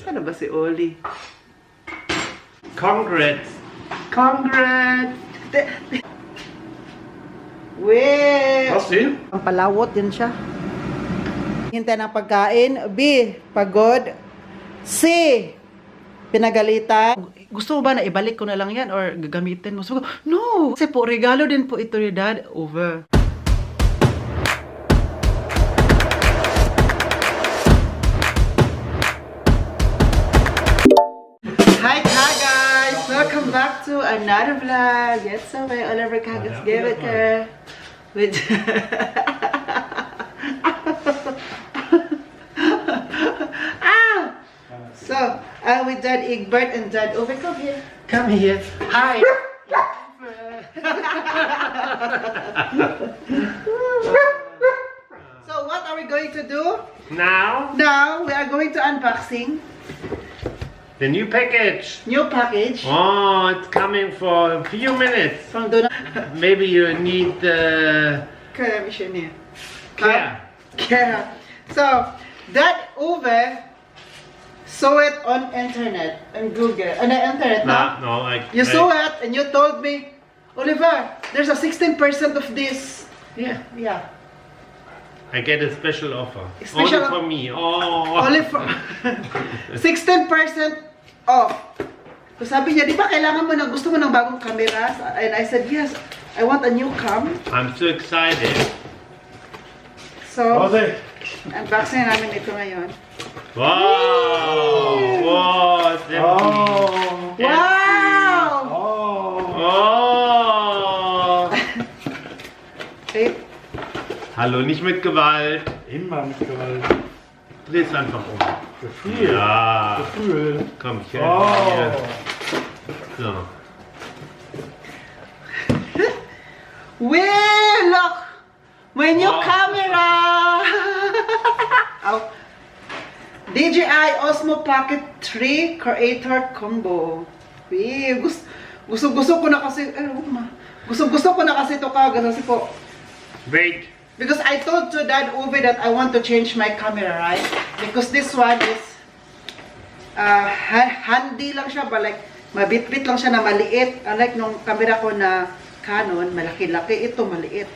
Sana ba si Oli? Congrats! Congrats! Weh! Was yun? Ang palawot din siya. Hintay ng pagkain. B. Pagod. C. Pinagalitan. Gusto mo ba na ibalik ko na lang yan or gagamitin mo? So, no! Kasi po, regalo din po ito ni Dad. Over. Hi guys! Welcome back to another vlog. Yes, so may Oliver Kagas gave it her. With So, I'm with Dad Egbert and Dad Ove. Come here. Come here. Hi! So, what are we going to do? Now, Now, we are going to unboxing the new package. new package Oh, it's coming for a few minutes. from Donna. Maybe you need the Kaya mission niya. care. Kaya. So, Dad Ove saw it on internet, on Google, on the internet. No, You saw it and you told me, Oliver, there's a 16% of this. Yeah, Yeah. I get a special offer. Special Only for me. Oh, Only for 16% off. So sabi niya, di ba kailangan mo na gusto mo ng bagong camera? And I said, yes, I want a new cam. I'm so excited. So, unboxing namin ito ngayon. Wow! Wow! It's empty. Wow! Oh! Okay. Hallo, nicht mit Gewalt. Immer mit Gewalt. Dreh es einfach um. Gefühl. Ja. Gefühl. Komm, ich helfe Oh. dir. So. Well, look! My new Wow. camera! Oh. DJI Osmo Pocket 3 Creator Combo. Wee, gusto ko na kasi, gusto ko na kasi ito kasi po. Wait. Because I told to Dad Ove that I want to change my camera, right? Because this one is handy lang siya, but like mabitbit lang siya na maliit. Unlike nung camera ko na Canon, malaki-laki. Ito maliit.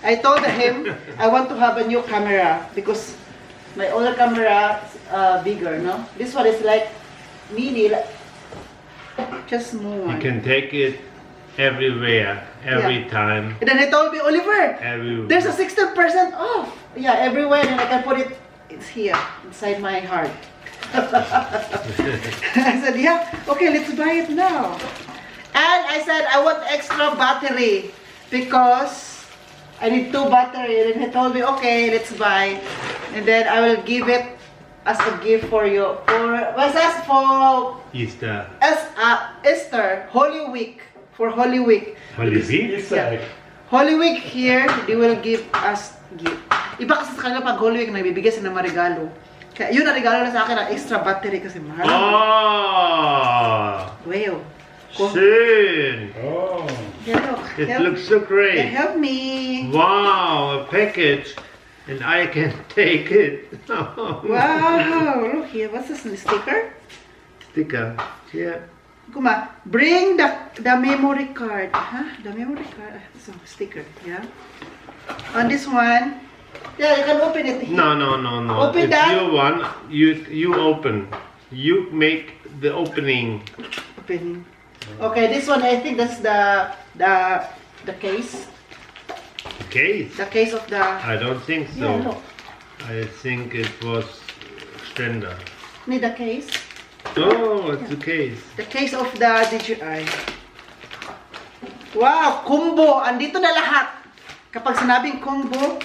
I told him I want to have a new camera because my older camera bigger, no? This one is like mini, like, just small You one. can take it everywhere, every time, And then he told me, Oliver, everywhere. there's a 16% off. Yeah, everywhere, and I can put it. It's here inside my heart. I said, yeah, okay, let's buy it now. And I said I want extra battery because I need 2 batteries. And he told me, okay, let's buy. And then I will give it as a gift for you. What's that for? Easter. Easter, Holy Week. For Holy Week. Holy Week? Yeah. Holy Week here, they will give us gift. Iba kasi sa kanila pag Holy Week, nagbibigay sila ng mga regalo. Kaya yun ang regalo na sa akin, ang extra battery kasi mahal. Oh! Wow. Schön! Oh. Yeah, look. It Help. looks so Yeah, great. help me. Wow, a package. And I can take it. Wow. Look here. What's this? Sticker? Sticker. Yeah. Kuma, bring the memory card. Huh? The memory card. So, sticker. Yeah. On this one. Yeah, you can open it here. No. Open It's that. your one. You open. You make the opening. Opening. Okay, this one I think that's the case. Case? The case of the. I don't think so. Yeah, look. I think it was Ständer. Need the case. Oh, it's a case. The case of the DJI. Wow, combo. Andito na lahat. Kapag sinabing combo,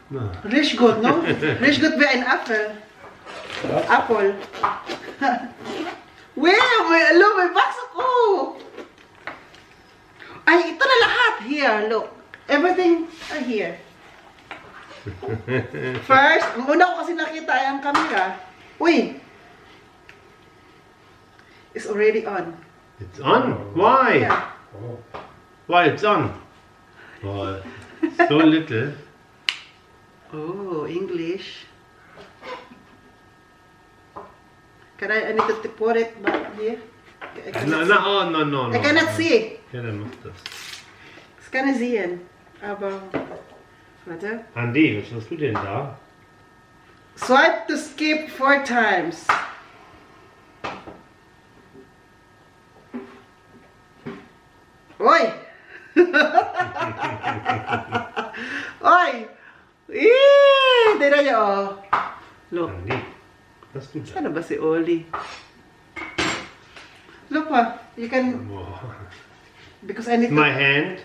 No. rich good, no? Rich good by an apple. Apple. May box ako. Ay, ito na lahat. Here, look. Everything here. First, ang una ko kasi nakita ay ang camera. Uy! It's already on. It's on? Why? Yeah. Oh. Why it's on? Well, so little. Oh, English. I need to put it back here. I cannot see. Oh, no. I cannot see. Ja, dann mach das. Ich kann sehen. Aber, warte. Andi, was hast du denn da? Swipe to skip 4 times. Oi! Oi! Tignan niyo, oh. Look. Andi, was hast du da? Sana ba si Oli? Look pa, you can, Wow. because I need My to, hand,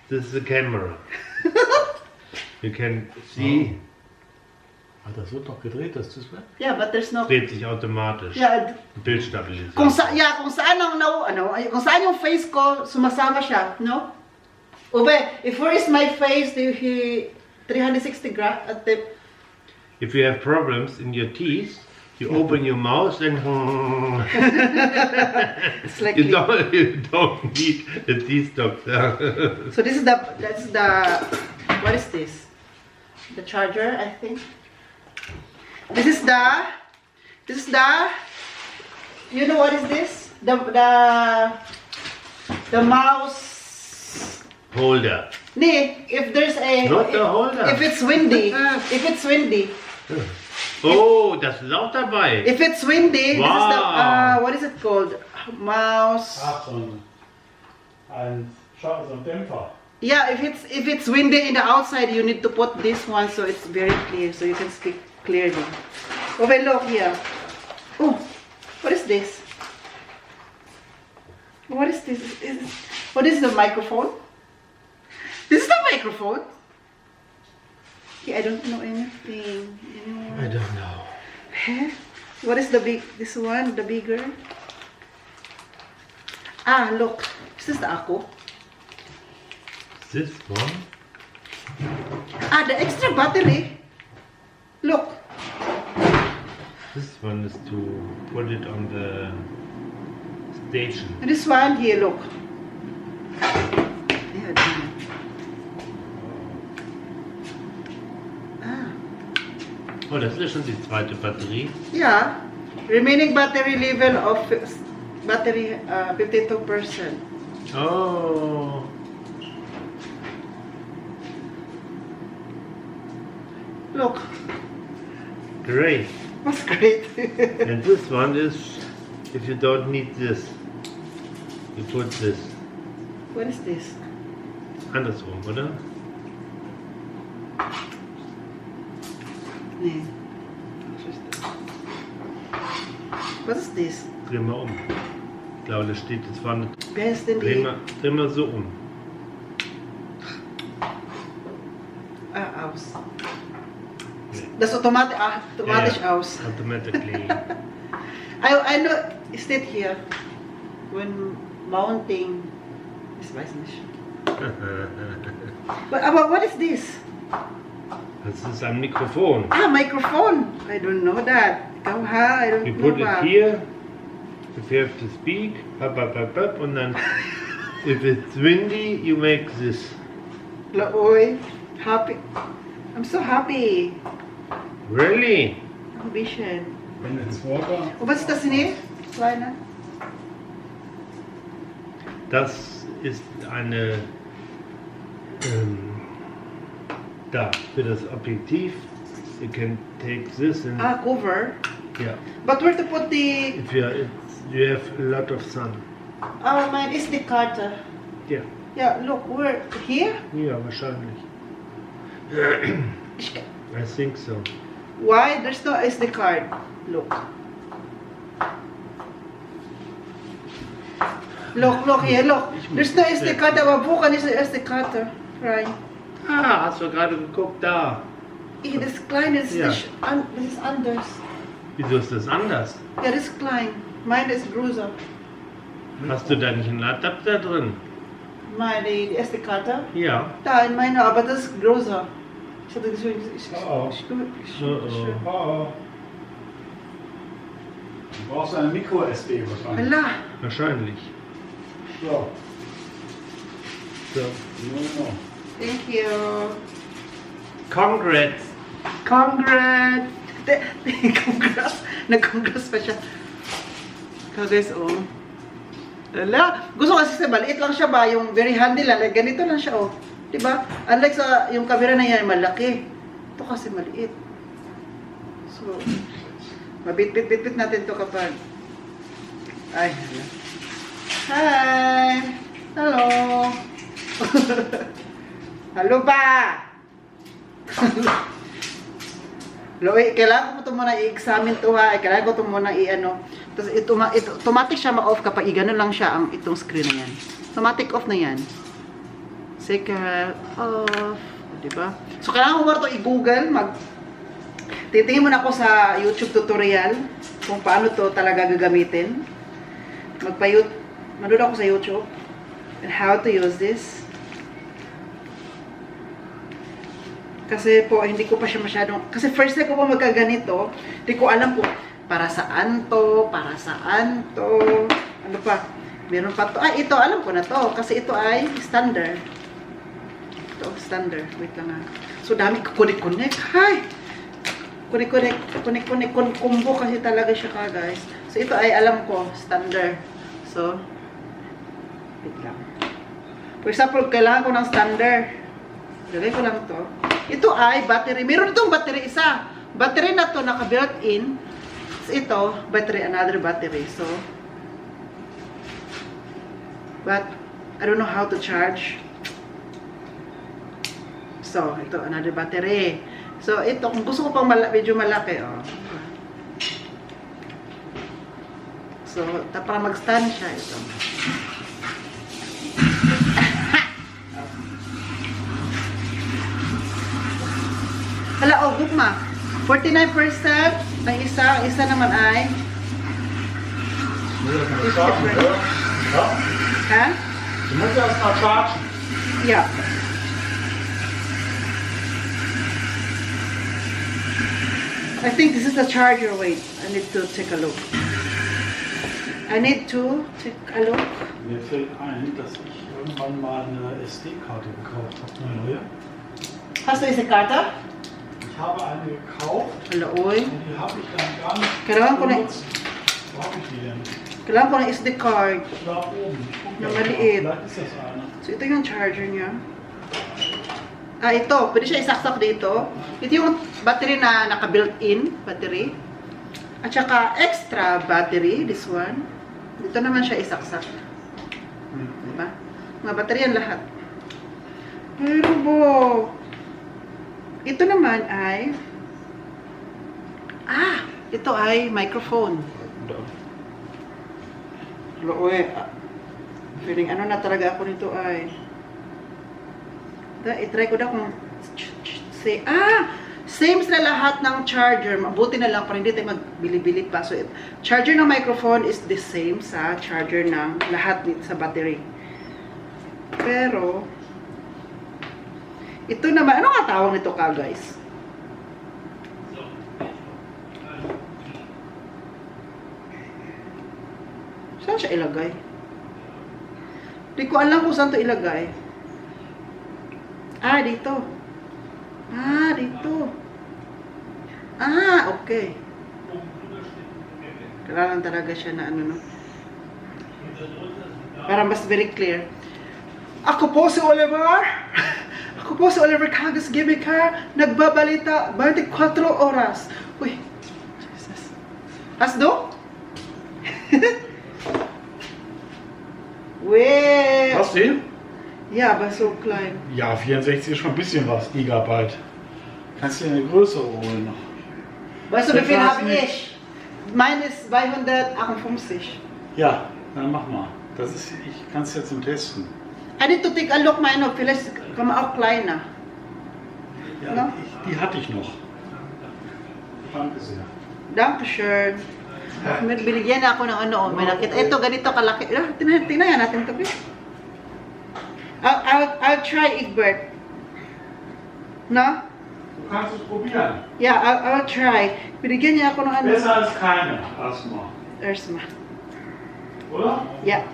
this is the camera. You can see, Das wird doch gedreht, das Display. yeah, but there's no, dreht sich automatisch. yeah, Bildstabilisierung. kung saan ang kung saan yung face ko, sumasama siya, no? Ube, if where is my face, he 360 at the, If you have problems in your teeth, you open your mouth and it's like, you don't need a teeth doctor. so that's the, what is this? The charger, I think. This is the, you know what is this? The mouse. Holder. Nee, if there's a, Not the holder. if it's windy, Oh, das ist auch dabei. if it's windy, this is the, Wow. what is it called? Mouse. Ach, so ein Dämpfer. Yeah, if it's windy in the outside, you need to put this one so it's very clear, so you can speak clearly. Okay, look here. Oh, what is this? What is this? What is the microphone? This is the microphone. Yeah, I don't know anything. I don't know. Huh? What is the this one, the bigger? Ah, look. Is this the Akko? This one? Ah, the extra battery. Look. This one is to put it on the station. And this one here, look. Yeah, damn it. Ah, Oh, das ist schon die zweite Batterie. yeah. Remaining battery level of battery 52%. Oh. Look, Great. that's great. And this one is, if you don't need this, you put this. What is this? Andersrum, oder? Nee. What is this? Dreh mal um. Ich glaube, das steht jetzt vorne. Wer ist denn Dreh die? mal so um. Ah, aus. Das automatisch aus. Automatically. I know, is it here? When mounting, ich weiß nicht. But what is this? Das ist ein Mikrofon. Ah, microphone. I don't know that. Ikaw ha, I don't You know put it ba. here, if you have to speak, up, and then if it's windy, you make this. Laoy, happy. I'm so happy. Really? Vision. Wenn ins Water. Oh, was ist das hier? Kleine. Das ist eine, da, für das Objektiv. You can take this and, Ah, cover. yeah. But where to put the... If you have a lot of sun. Oh, mine is the card. Yeah. Yeah, look, where? Here? Ja, wahrscheinlich. Ich- I think so. Why? There's no SD card. Look. Look here, look. There's no SD card. Aber bukan is the SD card. Right. Ah, hast du gerade geguckt, da. Das kleine ist Ja. nicht, das ist anders. Wieso ist das anders? Ja, das ist klein. Meine ist größer. Hast du da nicht einen Adapter drin? Meine, die SD-Karte. Ja. Da, in meiner, aber das ist größer. Ich hatte gesagt, Oh. Oh. Du brauchst eine Micro-SD wahrscheinlich. Allah. Wahrscheinlich. So. So. No. Thank you. Congrats. Congrats! Congrats! Nag-congrats pa siya. So guys, oh. Wala. Gusto kasi sa maliit lang siya ba? Yung very handy lang. Like, ganito lang siya, oh. Diba? Unlike sa yung camera na yan, malaki. Ito kasi maliit. So, mabit-bit-bit natin to kapag... Ay, hi! Hello! Hello ba? Loy, kailangan ko ito muna i-examine to ha. Kailangan ko ito muna i-ano. Tapos automatic siya ma-off kapag i-gano lang siya ang itong screen na yan. Automatic off na yan. Second off. Diba? So, kailangan ko muna ito i-google. Titingin muna ako sa YouTube tutorial kung paano to talaga gagamitin. Manood ako sa YouTube and how to use this. Kasi po, hindi ko pa siya masyadong... Kasi first time ko po magkaganito, hindi ko alam kung para saan to. Ano pa? Meron pa to. Ito, alam ko na to. Kasi ito ay standard. Ito, standard. Wait lang ha. So, dami ko connect. Hi! Connect, combo kasi talaga siya ka, guys. So, ito ay alam ko, standard. So, wait lang. For example, kailangan ko ng standard. Lagay ko lang to. Ito ay battery. Meron itong battery isa. Battery na to naka-built in. So, ito, battery, another battery. So, but, I don't know how to charge. So, ito, another battery. So, ito, kung gusto ko pang medyo malaki, oh. So, para mag-stand siya, ito. Hala, oh, gugma. 49% ng isa naman ay 50%. Ha? Du musst erst mal chargen. Yeah. I think this is the charger. Wait, I need to take a look. Mir fällt ein, dass ich irgendwann mal eine SD-Karte gekauft habe, eine neue. Hast du diese Karte? Ich habe eine gekauft Hala, oy. und die habe ich dann gar nicht Kailangan ko na, benutzt. Wo habe ich die denn? kailangan ko na SD card. Da oben. Ich guck Na mal. maliit. Vielleicht ist das eine. So, ito yung charger niya. Ito. Pwede siya isaksak dito. Ito yung battery na naka-built-in battery. At saka extra battery, this one. Dito naman siya isaksak. Diba? Mga battery yan lahat. Pero bo, ito naman ay ito ay microphone. Loe, feeling ano na talaga ako nito ay i-try ko na kung say, same sila lahat ng charger. Mabuti na lang para hindi tayo magbili-bili pa. So, charger ng microphone is the same sa charger ng lahat dito sa battery. Pero, ito naman, ano nga tawag nito ka, guys? Saan siya ilagay? Hindi ko alam kung saan ito ilagay. Dito. Dito. Okay. Kailangan talaga siya na ano, no? Para mas very clear. Ako po si Oliver. Ako po si Oliver Cagas Gimmicker. Nagbabalita 24 oras. Uy. Jesus. Asdo? Weh. Hast du ihn? Ja, aber so klein. Ja, 64 ist schon ein bisschen was, Gigabyte. Kannst du dir eine größere holen noch? Weißt du, wie viel Das habe nicht. ich? Meine ist 258. Ja, dann mach mal. Das ist, ich kann es ja zum Testen. I need to take a look, meine, vielleicht kann man auch kleiner. Ja, No? die hatte ich noch. Danke sehr. Dankeschön. Binigyan na ako ng ano, may nakita. Ito, ganito kalaki. Tingnan natin ito. I'll try, Egbert. No? Du kannst es probieren. Yeah, I'll try. Binigyan niya ako ng ano. Besser als keine, erstmal. Ersma. Oder? Yeah.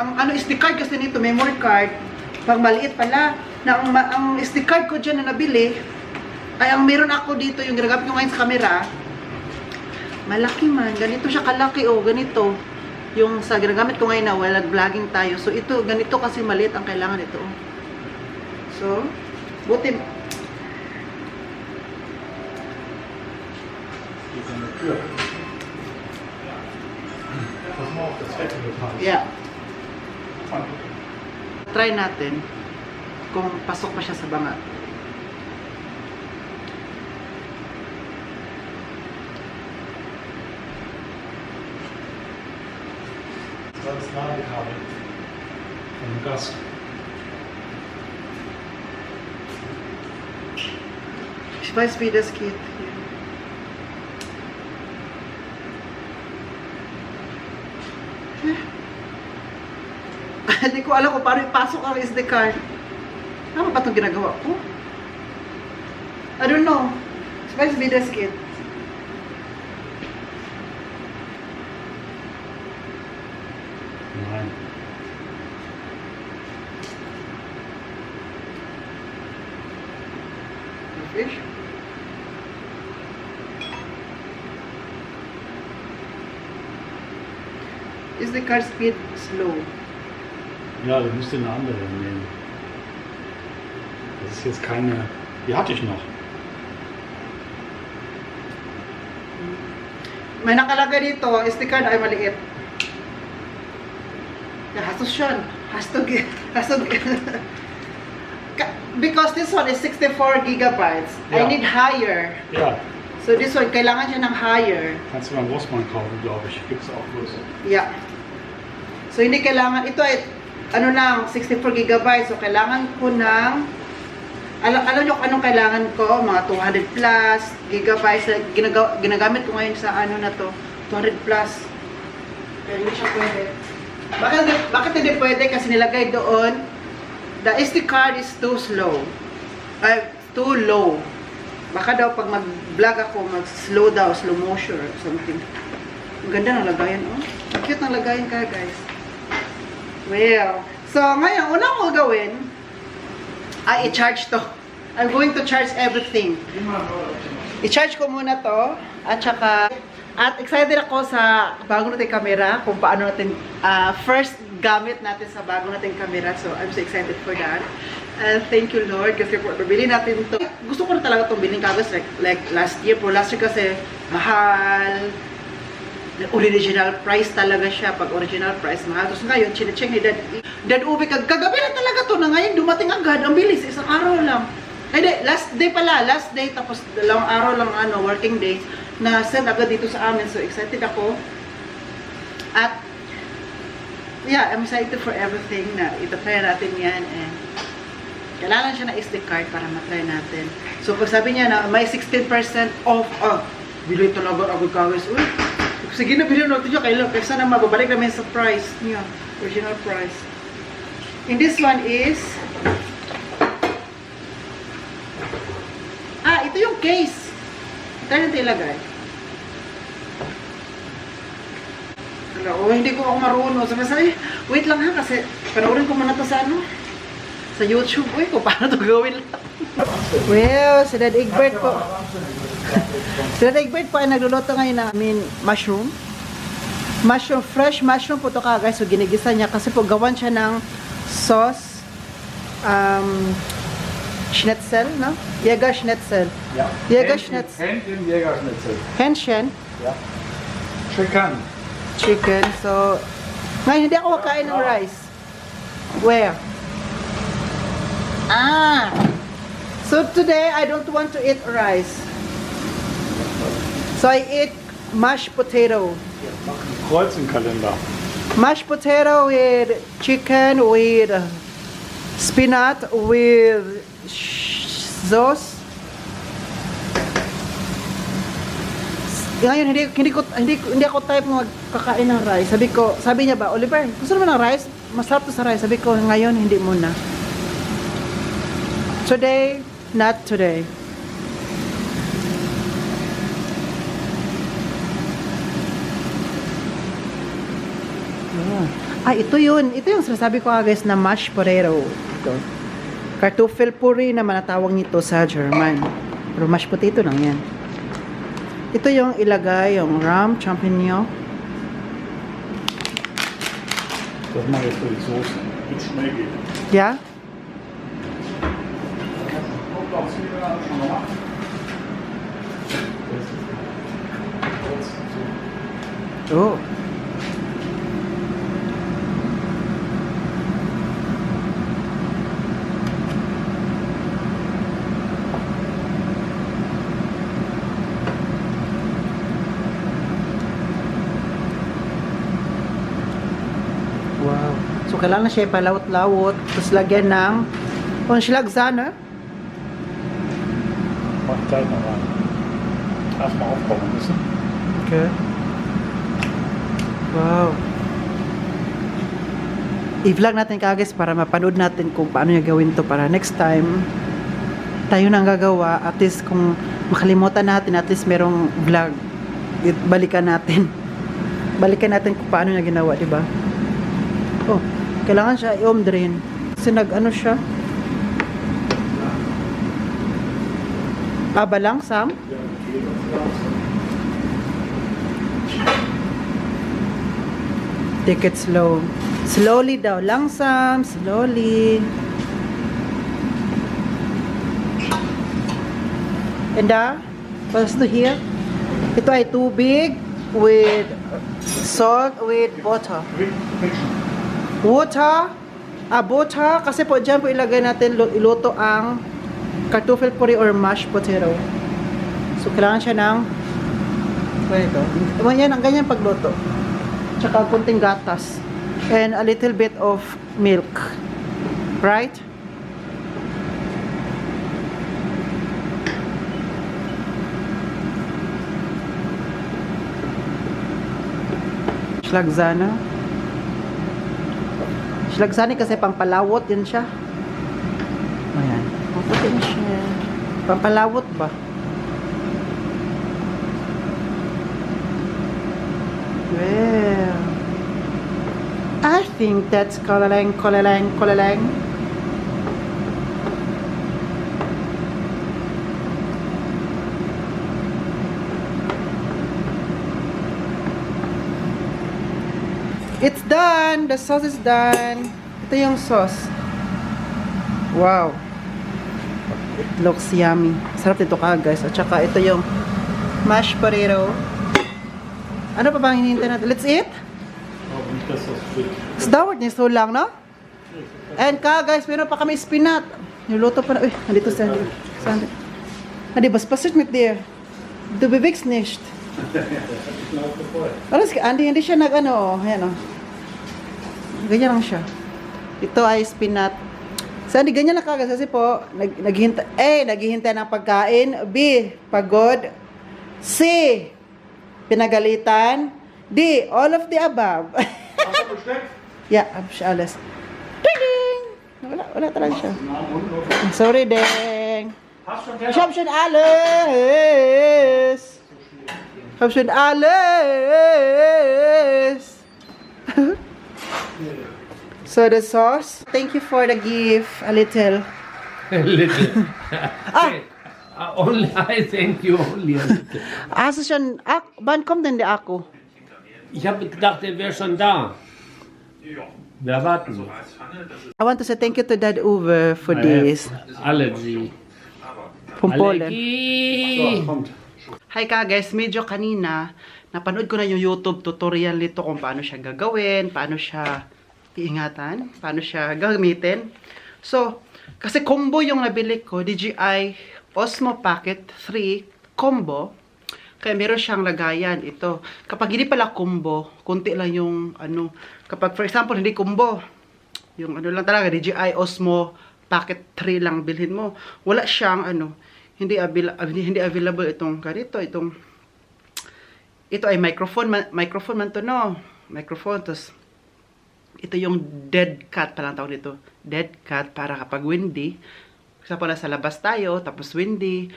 Ang ano SD card kasi nito, memory card, pag maliit pala, na ang SD card ko dyan na nabili, Ay, ang meron ako dito, yung ginagamit ko ngayon sa camera, malaki man. Ganito siya kalaki, oh. Ganito. Yung sa ginagamit ko ngayon na while vlogging tayo. So, ito, ganito kasi maliit ang kailangan ito, oh. So, buti. Pass mal auf, das Fett gepasst. Yeah. Try natin kung pasok pa siya sa banga. Das war das Ladekabel vom Gast. Ich weiß, wie das geht. Hindi ko alam kung paano ipasok ang SD card. Tama ba itong ginagawa ko? I don't know. Ich weiß, wie das geht. Nein. Fish? Is the card speed slow? Ja, du musst eine andere nehmen. Das ist jetzt keine. Die hatte ich noch. May nakalagay dito, SD card ay maliit. Yeah, has to shun. Has to get. Because this one is 64 gigabytes. I Ja. need higher. Ja, So this one, kailangan siya ng higher. kannst du beim Rossmann kaufen, glaube ich. Gibt es auch bloß. Yeah. So hindi kailangan, ito ay, ano lang, 64 gigabytes. So kailangan ko ng, alam nyo kung anong kailangan ko? Mga 200 plus gigabytes. Ginagamit ko ngayon sa ano na to, 200 plus. Kaya hindi siya pwede. Bakit hindi pwede? Kasi nilagay doon, the SD card is too slow. Too low. Baka daw pag mag-vlog ako, mag-slow daw, slow motion or something. Ang ganda ng lagayan, oh. Ang cute ng lagayan ka, guys. Well, so ngayon, unang ko gawin, ay i-charge to. I'm going to charge everything. I-charge ko muna to, at saka, at excited ako sa bago nating camera, kung paano natin, first gamit natin sa bago nating camera. So, I'm so excited for that. And thank you, Lord, kasi po, nabili natin to. Gusto ko na talaga itong bilhin kagos like last year. Pero last year kasi, mahal. Original price talaga siya. Pag original price, mahal. Tapos ngayon, chinecheck ni Dad Ubi, kagabi na talaga to na ngayon, dumating agad. Ang bilis, isang araw lang. Ay, last day pala, last day, tapos dalawang araw lang, working day, na send agad dito sa amin. So, excited ako. At, yeah, I'm excited for everything na itatry natin yan. And, kailangan siya na SD card para matry natin. So, pag sabi niya na may 16% off, bilhin talaga agad kagos. Uy, sige na, bilhin natin siya kailan. Kaysa na mababalik namin sa price niya. Original price. And this one is, ito yung case. Try natin ilagay. Hindi ko ako marunong. Sabi, wait lang ha, kasi panoorin ko muna to sa ano? Sa YouTube. Uy, kung paano ito gawin lang. Well, si Dad Egbert po. Si Dad Egbert po ay nagluluto ngayon ng mushroom. Mushroom, fresh mushroom po ito guys. So, ginigisa niya kasi po gawan siya ng sauce. Schnitzel, no? Jägerschnitzel. Ja. Jägerschnitzel. Hähnchen, Jägerschnitzel. Hähnchen. Ja. Chicken. Chicken. So, ngayon hindi ako makain ng rice. Where? So today I don't want to eat rice. So I eat mashed potato. Kreuz im Kalender. Mashed potato with chicken, with spinach, with sauce. Ngayon hindi ako type magkakain ng rice. Sabi niya ba, Oliver, gusto naman ng rice? Masarap to sa rice. Sabi ko, ngayon hindi muna. Today, not today. Ito yun. Ito yung sinasabi ko guys na mashed potato. Ito. Kartoffel puri na manatawag nito sa German. Pero mashed potato lang yan. Ito yung ilagay, yung ram, champignon. Das mache ich für die Soße. Mit schnell geht. Yeah? Oh. Wow. So, kailangan siya ipalawot-lawot. Tapos lagyan ng Konschlagsahne. Mach gleich noch rein. Erstmal aufkochen müssen. Okay. Wow. I-vlog natin kaagad para mapanood natin kung paano niya gawin to para next time tayo nang gagawa. At least kung makalimutan natin, at least merong vlog. Balikan natin. Balikan natin kung paano niya ginawa, di ba? Oh, kailangan siya i-om drain. Kasi nag-ano siya. Aba lang, Sam? Take it slow. Slowly daw. Langsam. Slowly. And what's to here? Ito ay tubig with salt with butter. Water. Butter. Kasi po dyan po ilagay natin, iluto ang kartoffel puree or mashed potato. So, kailangan siya ng ito. Yan, ang ganyan pagluto. Tsaka kunting gatas. And a little bit of milk. Right? Schlagsana. Schlagsani kasi pampalawot yan siya. Ayan. Maputi na siya. Pampalawot ba? Well, I think that's kolalang. It's done! The sauce is done. Ito yung sauce. Wow. It looks yummy. Sarap nito ka, guys. At saka ito yung mashed potato. Ano pa bang hinihintay natin? Let's eat? Aber nicht, dass das wird. Es dauert nicht so lang, no? And guys, meron pa kami spinat. Niluto pa na. Uy, nandito sa Sandra. Hadi, was passiert mit dir? Du bewegst nicht. Alas, hindi siya nag-ano. Ayan, oh. Ganyan lang siya. Ito ay spinat. Sandy, ganyan lang kagad. Kasi po, naghihintay ng pagkain. B, pagod. C, pinagalitan. D, all of the above. Yeah, alles. Ding! Wala talaga siya. Sorry, Deng. Ich hab schon alles. Ich hab schon alles. So the sauce. Thank you for the gift. A little. A little. Only I thank you only a little. Hast du schon... wann kommt denn der Akku? Ich habe gedacht, er wäre schon da. Wir warten noch. I want to say thank you to Dad Uwe for this. Allergy. From Poland. Allergie. Hi ka guys, medyo kanina napanood ko na yung YouTube tutorial nito kung paano siya gagawin, paano siya iingatan, paano siya gagamitin. So, kasi combo yung nabili ko, DJI Osmo Pocket 3 combo. Kaya meron siyang lagayan ito. Kapag hindi pala combo, konti lang yung ano, kapag for example hindi combo, yung ano lang talaga DJI Osmo Pocket 3 lang bilhin mo. Wala siyang ano, hindi available itong ganito, ito ay microphone man to, no, microphone. Tapos ito yung dead cat palang tawag dito, dead cat, para kapag windy, kasi po nasa labas tayo tapos windy,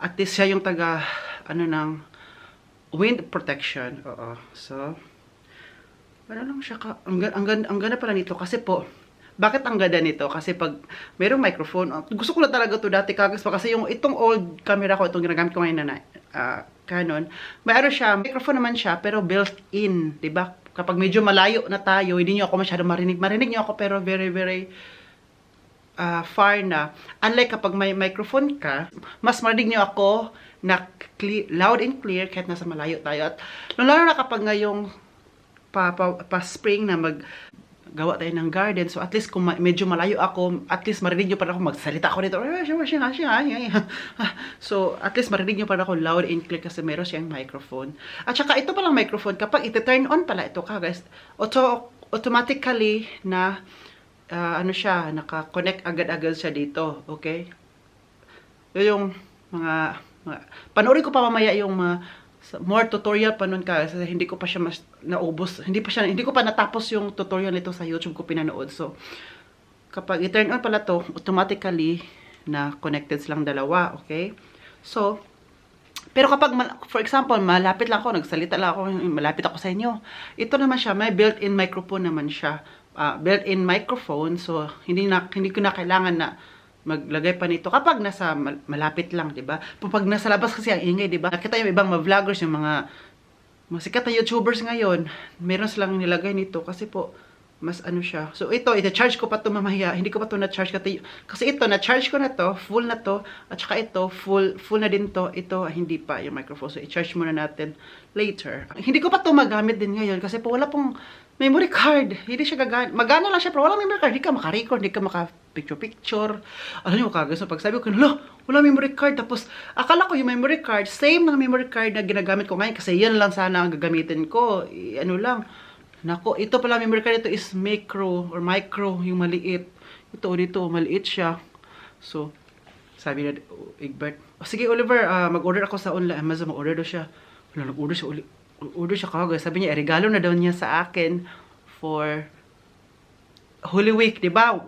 at least siya yung taga ano ng wind protection. Oo. So ano lang siya ang ganda pala nito kasi po Bakit ang ganda nito? Kasi pag mayroong microphone, gusto ko na talaga to dati kagas pa kasi yung itong old camera ko, itong ginagamit ko ngayon na Canon, mayroon siya, microphone naman siya, pero built-in, 'di ba? Kapag medyo malayo na tayo, hindi niyo ako masyado marinig. Marinig niyo ako pero very, very far na. Unlike kapag may microphone ka, mas marinig niyo ako na loud and clear kahit nasa malayo tayo. At lalo na kapag ngayong pa-spring na gawa tayo ng garden. So, at least kung medyo malayo ako, at least marinig nyo pa rin ako magsalita ako dito. So, at least marinig nyo pa rin ako loud and clear kasi meron siyang microphone. At saka, ito palang microphone, kapag iti-turn on pala ito ka, guys, automatically na, ano siya, naka-connect agad-agad siya dito. Okay? Yung panoorin ko pa mamaya yung more tutorial pa nun kasi hindi ko pa siya mas naubos. Hindi ko pa natapos yung tutorial nito sa YouTube ko pinanood. So, kapag i-turn on pala to, automatically na connected silang dalawa. Okay? So, pero kapag, for example, malapit lang ako, nagsalita lang ako, malapit ako sa inyo. Ito naman siya, may built-in microphone naman siya. Built-in microphone. So, hindi ko na kailangan na maglagay pa nito kapag nasa malapit lang, 'di ba? Pag nasa labas kasi ang ingay, 'di ba? Nakita yung ibang mga vloggers, yung mga sikat na YouTubers ngayon, meron silang nilagay nito kasi po mas ano siya. So ito, i-charge ko pa to mamaya. Hindi ko pa to na-charge kasi ito na-charge ko na to, full na to, at saka ito full na din to. Ito hindi pa yung microphone. So i-charge muna natin later. Hindi ko pa to magamit din ngayon kasi po wala pong memory card. Hindi siya gagana. Magana lang siya pero wala memory card. Hindi ka maka-record, hindi ka maka-picture. Alam niyo kagas so pag sabi ko, wala memory card. Tapos akala ko yung memory card, same ng memory card na ginagamit ko ngayon kasi yan lang sana ang gagamitin ko. Ano lang. Nako, ito pala memory card, ito is micro, yung maliit. Ito dito, maliit siya. So, sabi na, Egbert, sige Oliver, mag-order ako sa online. Amazon, mag-order daw siya. Nag-order siya kagad. Sabi niya, regalo na daw niya sa akin for Holy Week, di ba?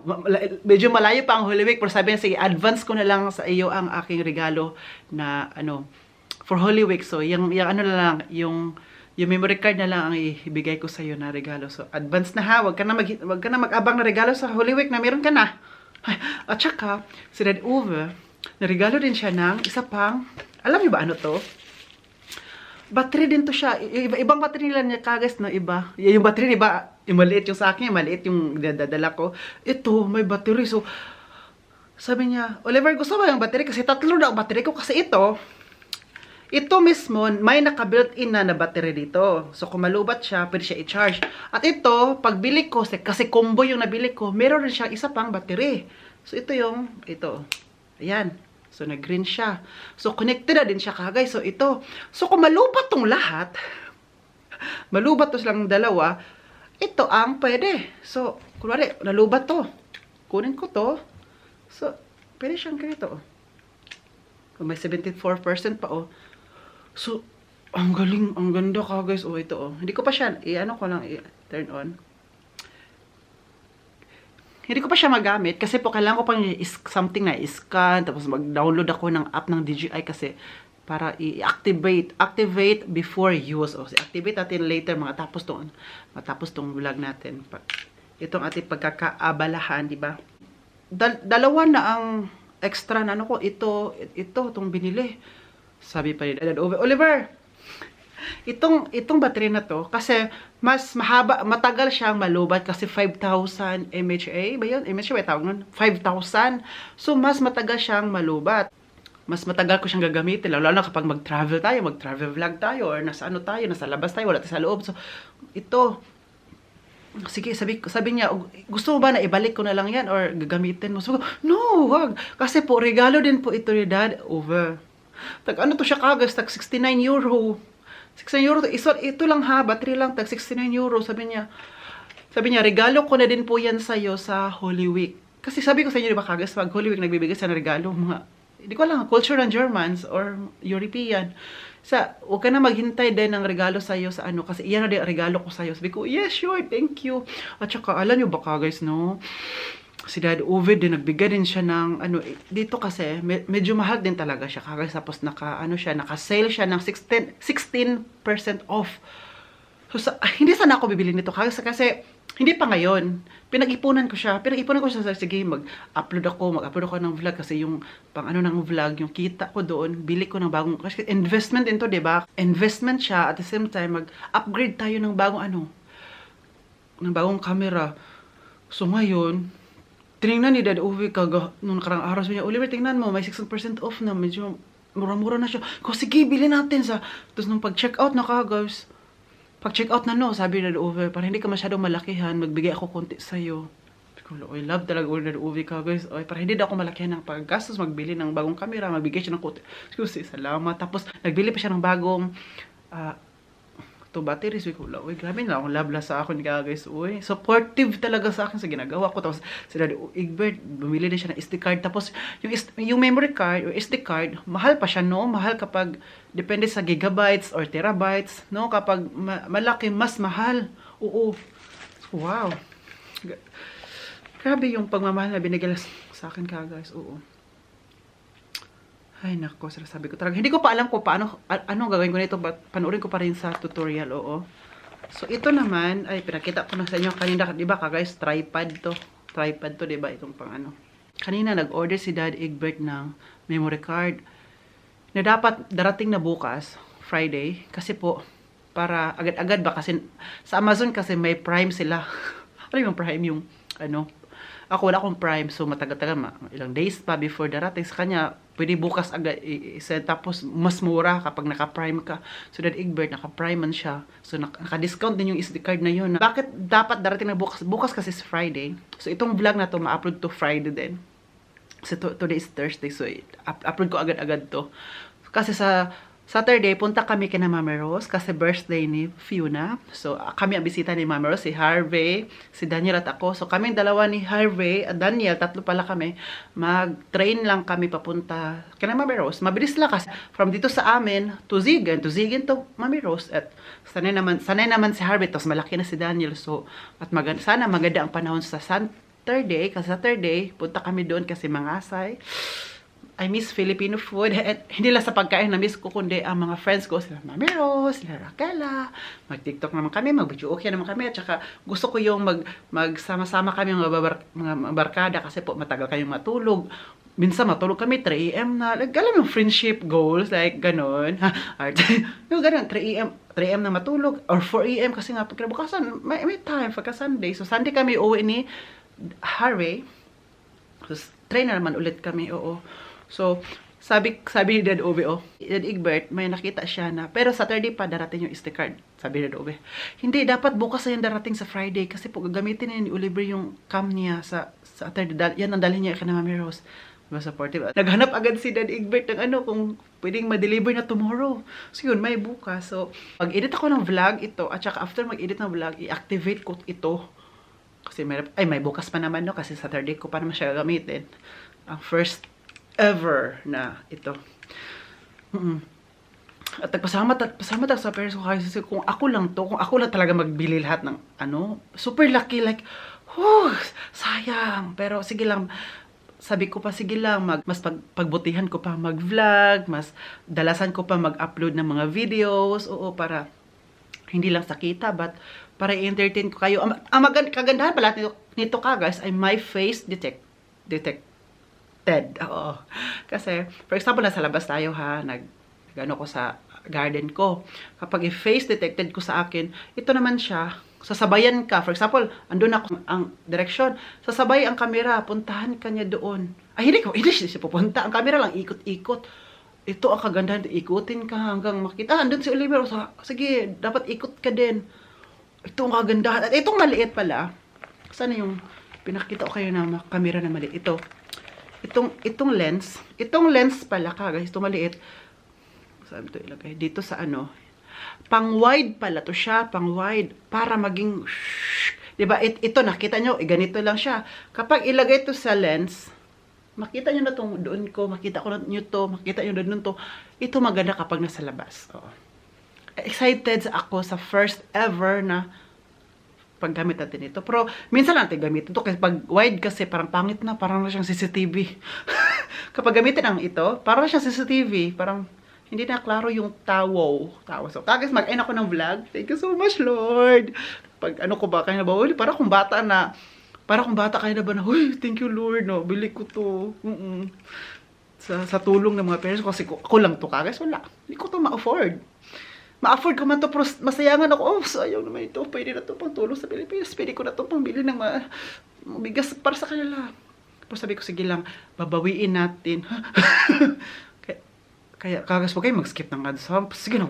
Medyo malayo pa ang Holy Week, pero sabi niya, sige, advance ko na lang sa iyo ang aking regalo na, for Holy Week. So, yung memory card na lang ang ibigay ko sa iyo na regalo. So, advance na ha. Wag ka na mag-abang na regalo sa Holy Week na meron ka na. At saka, si Dad Uwe, naregalo din siya ng isa pang, alam niyo ba ano to? Battery din to siya. Ibang battery nila niya kagas na iba. Yung battery, iba, yung maliit yung sa akin, yung maliit yung dadala ko. Ito, may battery. So, sabi niya, Oliver, gusto ba yung battery? Kasi 3 na ang battery ko. Kasi ito mismo, may naka-built-in na battery dito. So, kung malubat siya, pwede siya i-charge. At ito, pag bili ko, kasi combo yung nabili ko, meron rin siya isa pang battery. So, ito. Ayan. So, nag-green siya. So, connected na din siya kagay. So, ito. So, kung malubat tong lahat, malubat to silang dalawa, ito ang pwede. So, kunwari, nalubat to. Kunin ko to. So, pwede siyang ganito. Kung may 74% pa, So, ang galing, ang ganda ka guys. Ito Hindi ko pa siya, turn on. Hindi ko pa siya magamit kasi po kailangan ko pang something na i-scan. Tapos mag-download ako ng app ng DJI kasi para i-activate before use. I-activate natin later matapos tong vlog natin. Itong ating pagkakaabalahan, di ba? Dalawa na ang extra na ko. Itong binili. Sabi pa ni Dad Oliver, itong battery na to, kasi mas matagal siyang malubat kasi 5,000 mAh ba yun? mAh ba tawag nun? 5,000. So, mas matagal siyang malubat. Mas matagal ko siyang gagamitin, lalo na kapag mag-travel vlog tayo, or nasa nasa labas tayo, wala tayo sa loob. So, ito, sige, sabi niya, gusto mo ba na ibalik ko na lang yan, or gagamitin mo? Sabi ko, no, wag. Kasi po, regalo din po ito ni Dad Over. Ano to siya kagas, 69 euro. 69 euro. Ito lang ha, battery lang, 69 euro. Sabi niya, regalo ko na din po yan sa'yo sa Holy Week. Kasi sabi ko sa inyo, di ba kagas, pag Holy Week, nagbibigay sa regalo, hindi ko lang, culture ng Germans or European. Huwag ka na maghintay din ng regalo sa'yo sa kasi iyan na din regalo ko sa'yo. Sabi ko, yes, sure, thank you. At saka, alam nyo ba guys, no? Si Dad Uwe din, nagbigay din siya ng, dito kasi, medyo mahal din talaga siya. Kagaya tapos naka-sale siya ng 16% off. So, hindi sana ako bibili nito. Kasi Hindi pa ngayon. Pinag-ipunan ko siya. Sige, mag-upload ako ng vlog kasi yung pang ano ng vlog, yung kita ko doon, bili ko ng bagong, kasi investment din to, diba? Investment siya, at the same time, mag-upgrade tayo ng bagong camera. So ngayon, tinignan ni Dad Uwe nung nakarang araw niya, Oliver, tingnan mo, may 16% off na, medyo mura-mura na siya. Sige, bili natin sa, tapos nung pag-check out na guys, pag-check out na sabi na Uwe, para hindi ka masyadong malakihan, magbigay ako konti sa'yo. I love talaga Dad Uwe guys. Para hindi daw ako malakihan ng paggastos, magbili ng bagong camera, magbigay siya ng konti. Excuse, salamat. Tapos, nagbili pa siya ng bagong batteries. Grabe na akong labla sa akin guys. Supportive talaga sa akin sa ginagawa ko. Tapos, si Daddy Egbert, bumili din siya ng SD card. Tapos, yung memory card, or SD card, mahal pa siya, no? Mahal kapag, depende sa gigabytes or terabytes, no? Kapag malaki, mas mahal. Oo. Wow. Grabe yung pagmamahal na binigay sa akin guys. Oo. Ay, nako, sabi ko talaga. Hindi ko pa alam kung anong gagawin ko nito, but panoorin ko pa rin sa tutorial, oo. So, ito naman, ay, pinakita ko na sa inyo kanina, di ba, guys, tripod to, di ba, itong pang ano. Kanina, nag-order si Dad Egbert ng memory card na dapat darating na bukas, Friday, kasi po, para agad-agad ba, kasi sa Amazon kasi may Prime sila. Ano yung Prime? Yung, ano, ako wala akong Prime, so matagal-tagal, ilang days pa before darating sa kanya, pwede bukas agad i-send, tapos mas mura kapag naka-Prime ka. So Dad Egbert, naka-Prime man siya. So naka-discount din yung SD card na yun. Bakit dapat darating na bukas? Bukas kasi is Friday. So itong vlog na to, ma-upload to Friday din. So today is Thursday, so upload ko agad-agad to. Kasi sa Saturday, punta kami kina Mama Rose kasi birthday ni Fiona. So, kami ang bisita ni Mama Rose, si Harvey, si Daniel at ako. So, kaming dalawa ni Harvey at Daniel, tatlo pala kami, mag-train lang kami papunta kina Mama Rose. Mabilis lang kasi from dito sa amin to Zigen to Mama Rose. At sanay naman si Harvey, tapos malaki na si Daniel. So, at sana maganda ang panahon sa Saturday, kasi Saturday, punta kami doon kasi mangasay. I miss Filipino food. At hindi lang sa pagkain na miss ko, kundi ang mga friends ko, sila Mami Rose, sila Raquela, mag-TikTok naman kami, mag-video okay naman kami, at saka gusto ko yung magsama-sama kami mga barkada kasi po matagal kayong matulog. Minsan matulog kami 3 AM na, like, alam yung friendship goals, like ganon. Yung ganon, 3 AM na matulog, or 4 AM kasi nga pagkabukasan, may time, pagka Sunday. So Sunday kami uwi ni Harvey. So, train na naman ulit kami, oo. So, sabi ni Dad Uwe, Dad Egbert, may nakita siya na, pero Saturday pa darating yung SD card. Sabi ni Dad Uwe, hindi, dapat bukas na yan darating sa Friday kasi po gagamitin ni Oliver yung cam niya sa Saturday. Yan ang dalhin niya kay Mami Rose. Diba, supportive. Naghanap agad si Dad Egbert ng kung pwedeng ma-deliver na tomorrow. So yun, may bukas. So, mag-edit ako ng vlog ito, at saka after mag-edit ng vlog, i-activate ko ito. Kasi may bukas pa naman, no? Kasi Saturday ko pa naman siya gagamitin. Ang first ever na ito. At pasalamat ako sa parents ko kasi kung ako lang talaga magbili lahat ng super lucky, like, sayang. Pero sige lang, sabi ko pa, sige lang, mas pagbutihan ko pa mag-vlog, mas dalasan ko pa mag-upload ng mga videos, para hindi lang sa kita, but para i-entertain ko kayo. Ang kagandahan pala nito guys, ay my face detected. Oo. Kasi, for example, nasa labas tayo nag-ano ko sa garden ko. Kapag i-face detected ko sa akin, ito naman siya, sasabayan ka. For example, andun ako ang direksyon, sasabay ang camera, puntahan ka niya doon. Ay, hindi siya pupunta. Ang camera lang, ikot-ikot. Ito ang kagandahan, ikutin ka hanggang makita. Andun si Oliver, sige, dapat ikot ka din. Ito ang kagandahan. At itong maliit pala, sana yung pinakita ko kayo na camera na maliit. Itong lens pala guys, ito maliit. Sabi ito ilagay dito sa pang wide pala to siya, pang wide para maging 'di ba? Ito nakita nyo, ganito lang siya. Kapag ilagay ito sa lens, makita nyo na tong doon ko, makita nyo doon to. Ito maganda kapag nasa labas. Excited ako sa first ever na paggamit natin ito. Pero minsan natin gamitin ito kasi pag wide kasi parang pangit na, parang na siyang CCTV. Kapag gamitin ang ito, parang na siyang CCTV, parang hindi na klaro yung tawo. So, guys, mag-end ako ng vlog. Thank you so much, Lord. pag ano ko ba, kaya na ba, uy, para kung bata kaya na ba na, uy, thank you Lord, no, bili ko to. Sa tulong ng mga parents ko, kasi ako lang to kagas, wala. Hindi ko to ma-afford. Ma-afford ko man to, pero masayangan ako, oh, sayang naman ito, pwede na to pang tulong sa Pilipinas, pwede ko na to pang bili ng bigas para sa kanila. Tapos sabi ko, sige lang, babawiin natin. kaya kagas po kayo, mag-skip ng ads. Sige na,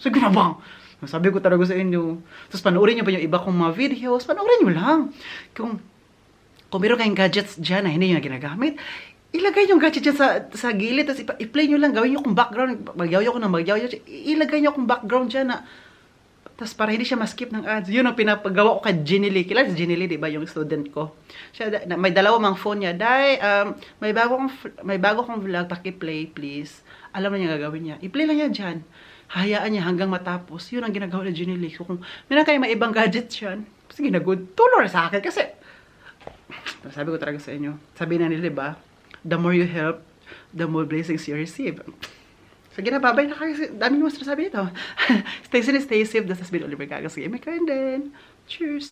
sige na bang. Sabi ko talaga sa inyo. Tapos panoorin nyo pa yung iba kong mga videos, panoorin nyo lang. Kung meron kayong gadgets dyan na hindi nyo na ginagamit, ilagay yung gadget dyan sa gilid, tapos i-play nyo lang, gawin nyo kung background, magyaw-yaw ko na magyaw-yaw, ilagay nyo kung background dyan na, tapos para hindi siya ma-skip ng ads. Yun ang pinapagawa ko kay Ginny Lee. Kilala si Ginny Lee, di ba, yung student ko. Siya, may dalawang phone niya. Day, may bago kong vlog, paki-play, please. Alam na niya gagawin niya. I-play lang niya dyan. Hayaan niya hanggang matapos. Yun ang ginagawa ni Ginny Lee. So, kung meron kayo may ibang gadgets yan, sige na good. Tulong sa akin kasi, sabi ko talaga sa inyo, sabi na nila, ba, the more you help, the more blessings you receive. Sige na, babay na kayo. Dami mo sabi ito. Stay safe, stay safe. This has been Oliver Gagas. Sige, my friend then. Cheers!